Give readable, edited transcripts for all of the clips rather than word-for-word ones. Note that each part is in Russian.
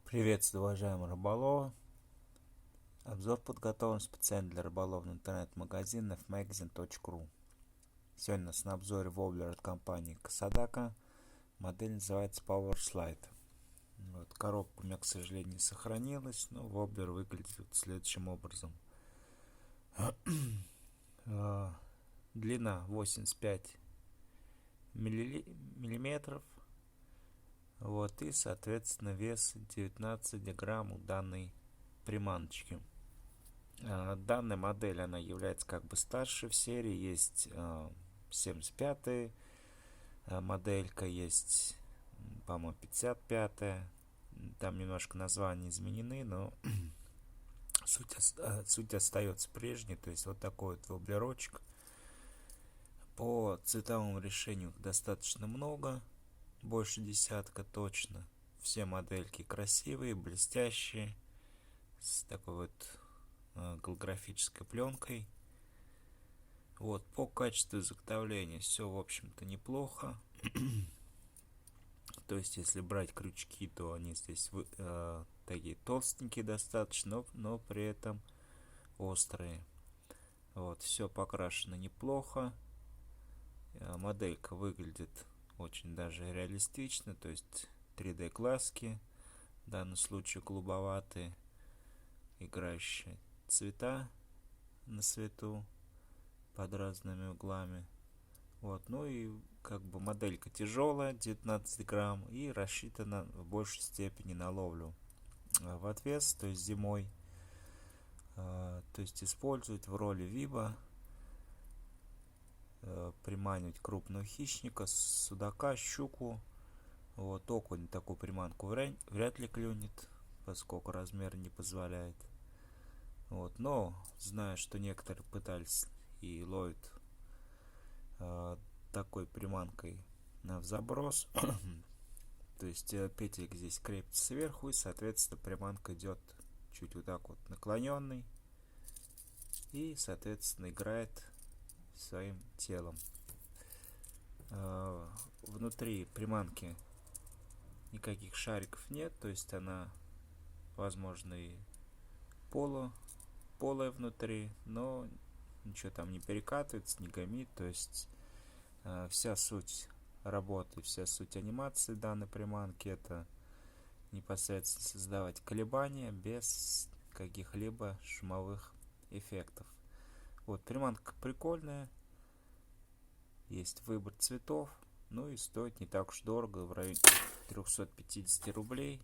Приветствую, уважаемые рыболовы! Обзор подготовлен специально для рыболовного интернет-магазина fmagazine.ru. Сегодня у нас на обзоре воблер от компании Касадака. Модель называется Power Slide. Коробка у меня, к сожалению, не сохранилась, но воблер выглядит следующим образом. Длина 85 миллиметров. И, соответственно, вес 19 грамм у данной приманочки. Данная модель, она является как бы старше в серии. Есть 75-я моделька, есть, по-моему, 55-я. Там немножко названия изменены, но суть остается прежней. То есть вот такой вот воблерочек. По цветовому решению достаточно много, больше десятка точно. Все модельки красивые, блестящие, с такой вот голографической пленкой. По качеству изготовления все, в общем-то, неплохо. То есть, если брать крючки, то они здесь такие толстенькие достаточно, но при этом острые. Все покрашено неплохо. Моделька выглядит очень даже реалистично, то есть 3D глазки, в данном случае голубоватые, играющие цвета на свету под разными углами. И как бы моделька тяжелая, 19 грамм, и рассчитана в большей степени на ловлю в отвес, то есть зимой. То есть использовать в роли виба, приманивать крупного хищника, судака, щуку. Окунь такую приманку вряд ли клюнет, поскольку размер не позволяет. Но знаю, что некоторые пытались и ловят такой приманкой в заброс. То есть петель здесь крепится сверху, и, соответственно, приманка идет чуть вот так вот наклоненный и, соответственно, играет своим телом. Внутри приманки никаких шариков нет, то есть она, возможно, и полая внутри, но ничего там не перекатывается, не гомит. То есть вся суть работы, вся суть анимации данной приманки — это непосредственно создавать колебания без каких-либо шумовых эффектов. Приманка прикольная, есть выбор цветов, и стоит не так уж дорого, в районе 350 рублей.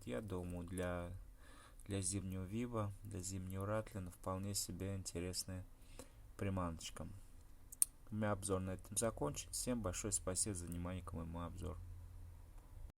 Я думаю, для зимнего виба, для зимнего ратлина вполне себе интересная приманочка. У меня обзор на этом закончен. Всем большое спасибо за внимание к моему обзору.